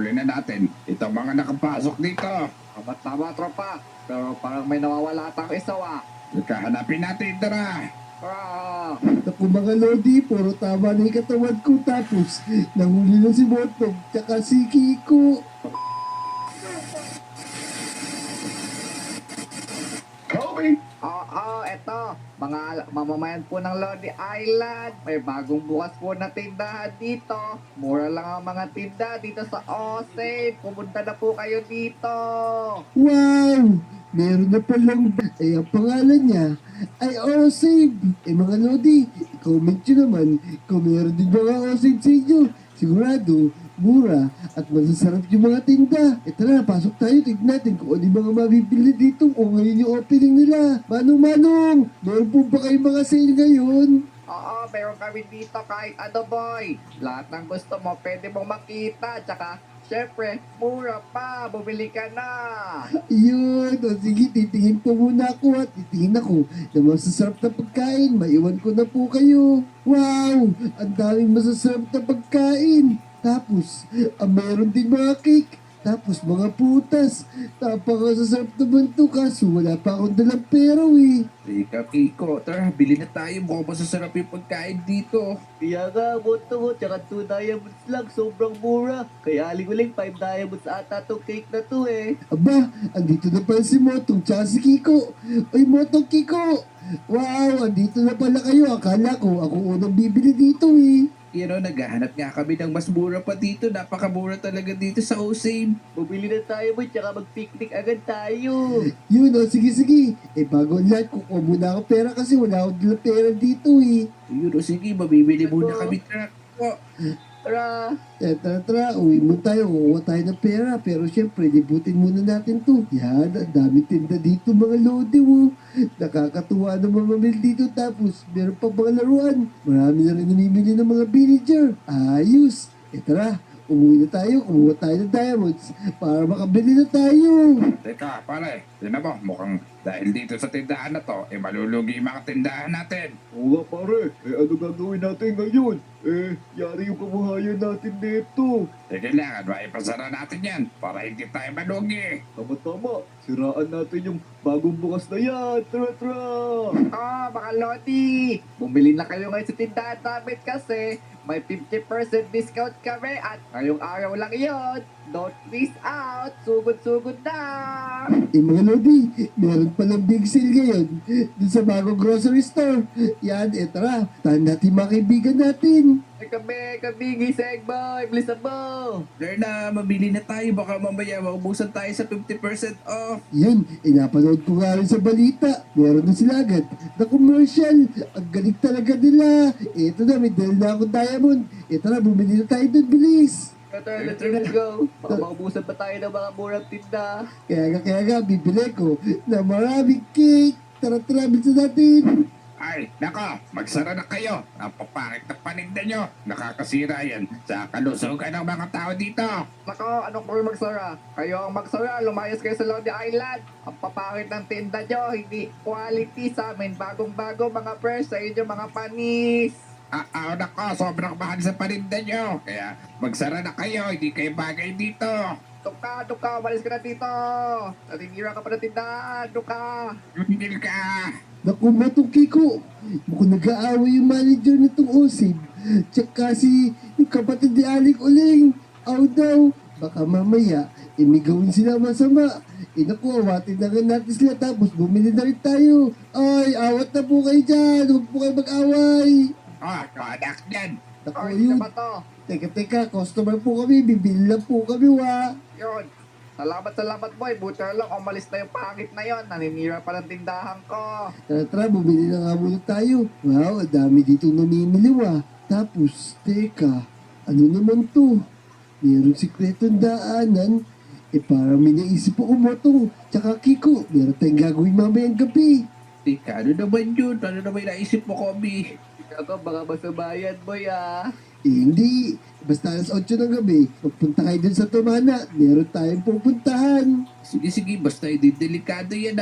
huli na natin itong mga nakapasok dito. Tama, tropa. Pero parang may nawawala atang isa, Hanapin natin, tara. Ah, Naku mga Lodi, puro tama na yung katawan ko. Tapos, nahuli na si Motong, tsaka si Kiko. Kobe! eto. Mga mamamayan po ng Lodi Island. May bagong bukas po na tindahan dito. Mura lang ang mga tinda dito sa Osave. Pumunta na po kayo dito. Wow! Meron na palang ang pangalan niya ay Osave. Mga Lodi, comment nyo naman kung meron din mga Osave sa inyo. Sigurado, mura at masasarap yung mga tinda. Tara, pasok tayo, tignan natin kung ano yung mga mabibili dito o ngayon yung opening nila. Manong, meron po ba kayong mga sale ngayon? Oo, meron kami dito kahit ano, boy. Lahat ng gusto mo, pwede mong makita. Tsaka, syempre, mura pa. Bumili ka na. Yun, o sige, titingin po muna ako at titingin ako na masasarap na pagkain. Maiwan ko na po kayo. Wow, ang daming masasarap na pagkain. Tapos, meron din mga cake. Tapos mga putas. Napakasasarap naman to kaso wala pa akong dalang pera eh. Teka, Kiko, tara, bili na tayo. Mukhang masasarap yung pagkain dito. Kaya nga, Moto, tsaka 2 diamonds lang, sobrang mura. Kaya aling-uling 5 diamonds ata tong cake na to eh. Aba, andito na pala si Motong tsaka si Kiko. Oy, Motong, Kiko! Wow, andito na pala kayo. Akala ko ako unang bibili dito eh. Naghahanap nga kami ng mas mura pa dito. Napakamura talaga dito sa Osame. Bumili na tayo mo, tsaka mag-picnic agad tayo. Yun o, sige. Bago ang lahat, kukuha muna ako pera kasi wala akong dalang pera dito eh. Sige, mabibili muna kami truck. Tara! Tara, uwi mo tayo, kukuha tayo ng pera. Pero syempre, libutin muna natin to. Yan, ang dami tinda dito mga lodi mo. Nakakatuwa naman mamili dito. Tapos, meron pa mga laruan. Marami na rin namimili ng mga villager. Ayos. Tara, umuwi na tayo, kumuha tayo ng diamonds para makabili na tayo. Teka, pare, tinan mo, mukhang dahil dito sa tindahan na to, malulugi yung mga tindahan natin. Oo nga pare, ano gagawin natin ngayon? Yari yung kabuhayan natin dito. Kailangan maipasara natin yan para hindi tayo malugi. Tama-tama, siraan natin yung bagong bukas na yan. Tara! Mga Lodi. Bumili na kayo ngayon sa tindahan namin kasi may 50% discount kami at ngayong araw lang yon. Don't miss out. Sugod-sugod na. Mga lodi, meron palang big sale ngayon dun sa bagong grocery store. Yan, tara, tahan natin mga kaibigan natin. Kami, gising boy. Bilisan mo. Lerna, mabili na tayo. Baka mamaya maubusan tayo sa 50% off. Yan, napanood ko nga rin sa balita. Meron na sila agad na commercial. Ang galing talaga nila. Ito na, may dahil na akong diamond. Tara, bumili na tayo dun, bilis. Tara, let's go. Baka maubusan pa tayo ng mga murang tinda. Kaya nga, bibili ko na maraming cake. Tara, bilisan natin. Ay, nako, magsara na kayo. Ang papangit na paninda nyo. Nakakasira yan sa kalusugan ng mga tao dito. Nako, anong po yung magsara? Kayo ang magsara. Lumayas kayo sa Lodi Island. Ang papangit ng tinda nyo. Hindi quality sa amin. Bagong-bago mga fresh sa inyo mga panis. Nako, sobrang mahal sa paninda nyo. Kaya magsara na kayo. Hindi kayo bagay dito. Duka, walis ka na dito. Natinira ka pa ng tindahan. Duka. Hindi ka. Naku, Motong Kiko, mukhang nag-aaway yung manager nitong Osib. Tsaka si yung kapatid ni Aling Uling. Aw daw, baka mamaya, may gawin sila masama. Naku, awatin na nga natin sila tapos bumili na rin tayo. Ay, awat na po kayo dyan. Huwag po kayo mag-away. Anak yan. Naku, Ay, yun. naman to. Teka, customer po kami. Bibili lang po kami, wa. Yun. Salamat boy. Buti na lang umalis na yung pangit na yon. Naninira pa ng tindahan ko. Tara, bumili na nga muna tayo. Wow, ang dami dito namimili, wa. Tapos, teka, ano naman to? Meron sikretong daanan. Parang may naisip ako, Motong. Tsaka Kiko, meron tayong gagawin mamayang gabi. Tika, ano naman yun? Ano naman naisip mo, Kobe? Ako, baka masabayan boy ah. Hindi. Basta alas 8 ng gabi, magpunta kayo dun sa Tumana. Meron tayong pupuntahan. Sige, basta hindi delikado yan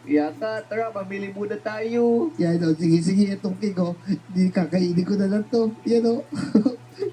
Kaya ka, tara, mamili muna tayo. Yan o, sige, itong Kiko. Hindi kakainin ko na lang to. Yan o.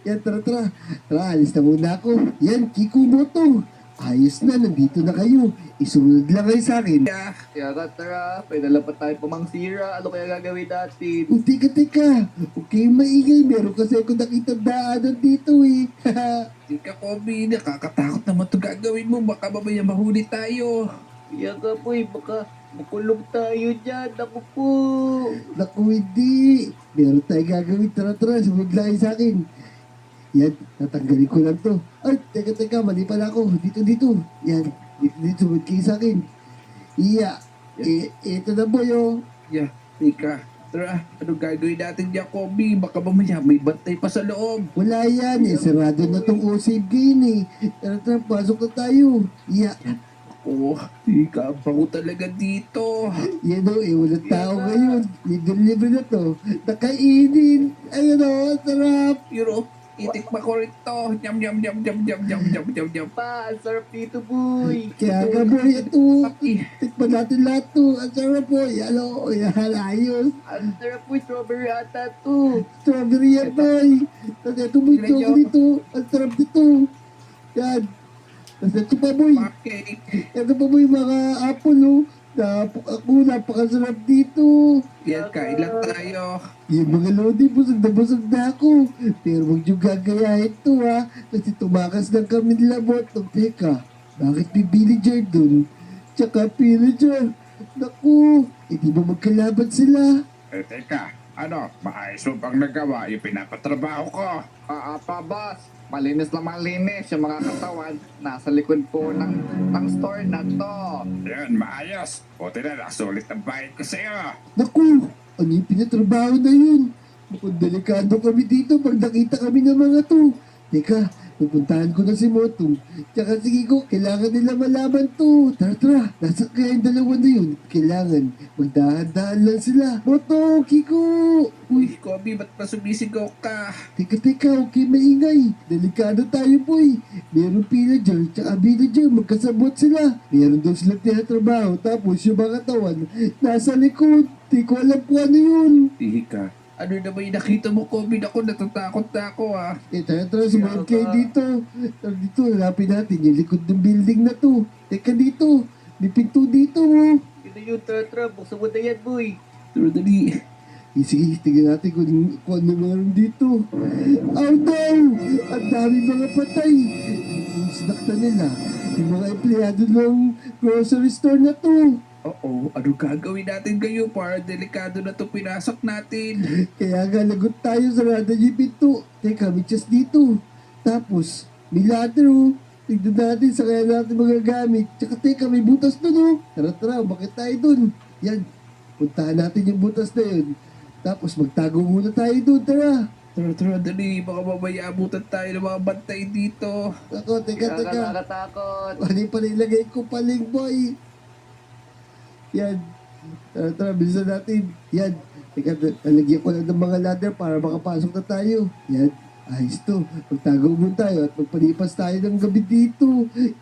Yan, tara, tara. Tara, alis na muna ako. Yan, Kiko Moto. Ayos na, nandito na kayo. Isunod lang kayo sa akin. Yeah. Kaya tara, pwede lang pa tayo pamangsira. Ano kaya gagawin natin? Oh, teka. Okay, maingay. Meron kasi ako nakita daanan dito eh. Hindi ka, Kobe. Nakakatakot naman ito gagawin mo. Baka mamaya mahuli tayo. Kaya nga po baka makulong tayo dyan. Ako po. Naku, hindi. Meron tayong gagawin. Tara, sumunod lang kayo sa akin. Yan, natanggalin ko lang to. Ay, teka, mali pala ako. Dito. Yan, dito, sumunod kayo sa akin. Iya, ito na boy, oh. Yeah, tika. Tara, anong gagawin natin dyan, Kobe? Baka mamaya may bantay pa sa loob. Wala yan, sarado na tong O-Save game eh. Tara, pasok na tayo. Iya, Oh, tika, bango talaga dito. yan o, walang tao ngayon. Libre na to. Nakainin. Ayun o, sarap. Pero, itikma ko rin to. Nyam. Pa, ang sarap dito, boy. Kaya nga boy, ito. Papi. Tikpan natin lahat to. Ang sarap boy. Ano, yan, ayos. Ang sarap po, strawberry ata to. Strawberry yan boy. Tapos ito boy, Tignan nyo. chocolate dito. Ang sarap dito. Yan. Tapos ito pa boy. Okay. Ito pa boy, mga apple oh. Napakasarap dito. Yan, kain lang tayo. Yung mga lodi, busog na ako. Pero huwag yung gagayahin to ha. Kasi tumakas lang kami labot. Teka, bakit may villager dun? Tsaka villager. Naku, hindi ba magkalaban sila? Teka, ano, maayos mo bang nagawa yung pinapatrabaho ko? Pa, boss. Malinis na malinis yung mga katawan. Nasa likod po ng store na to. Yan, maayos. Buti na, nasulit ang bayad ko sa'yo. Naku, ano yung pinatrabaho na yun? Mukhang delikado kami dito pag nakita kami ng mga to. Teka, pupuntahan ko na si Motong. Tsaka si Kiko, kailangan nila malaman to. Tara, nasa kaya yung dalawa na yun? Kailangan, magdahan-dahan lang sila. Motong, Kiko! Uy, Kobe, ba't pa sumisigaw ka? Teka, okay maingay. Delikado tayo boy. Meron villager, tsaka villager, magkasabot sila. Meron daw silang tinatrabaho, tapos yung mga katawan, nasa likod. Di ko alam kung ano yun. Tika, ano na ba yung nakita mo, Kobe? Ako, natatakot na ako, ah. Tara, sumunod kayo dito. Tara dito, hanapin natin yung likod ng building na to. Teka dito, may pinto dito mo. Ito yung tara, buksan mo na yan, boy. Pero dali. Sige, tingnan natin kung ano meron dito. Oh no! Ang dami mga patay. Yung sinaktan nila, yung mga empleyado ng grocery store na to. Oo, ano gagawin natin kayo para delikado na to pinasok natin? Kaya nga lagot tayo sa rada yung pinto. Teka, may chest dito. Tapos, may ladder oh. Tignan natin sa kaya natin mga gamit. Tsaka teka, may butas doon oh. Tara, bakit tayo dun? Yan, puntahan natin yung butas na yun. Tapos magtago muna tayo doon, tara. Tara, dali. Baka mamaya abutan tayo ng mga bantay dito. Ako, teka. Nakakatakot. Ano pa nilagay ko paling boy? Yan. Tara, bilisan natin. Yan. Teka, nalagyan ko lang ng mga ladder para makapasok na tayo. Yan. Ayos to. Magtago muna tayo at magpalipas tayo ng gabi dito.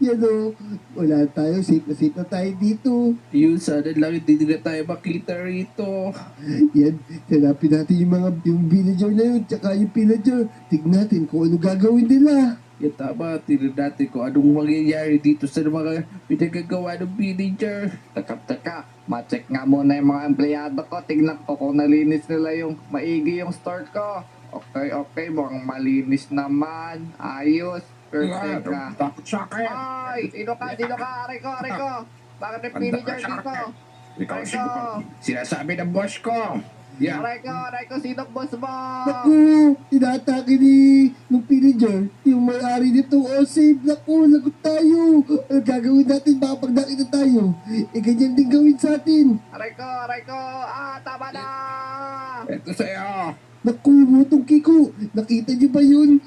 Yan o. Wala tayo. Safe na tayo dito. Yun, sana lang hindi na tayo makita rito. Yan. Hanapin natin yung villager na yun. Tsaka yung pillager. Tignan natin kung ano gagawin nila. Yan, tama. Tignan natin kung anong mangyayari dito sa mga pinagagawa ng villager. Teka. Ma-check nga muna yung mga empleyado ko. Tignan ko kung nalinis nila yung maigi yung store ko. Okay. Mukhang malinis naman. Ayos. Perfect ka. Takot sa akin. Ay! Sino ka? Aray ko. Bakit may villager dito? Ikaw Aray siguro. ko. Sinasabi ng boss ko. Yan. Aray ko. Sino boss mo? Naku, tinatake ni nung pillager, yung may-ari nitong O-Save. Naku, lagot tayo. Ano gagawin natin baka pag nakita tayo? Ganyan din gawin sa atin. Aray ko. Tama na! Ito sa'yo. Naku, Motong Kiko, nakita niyo ba yun?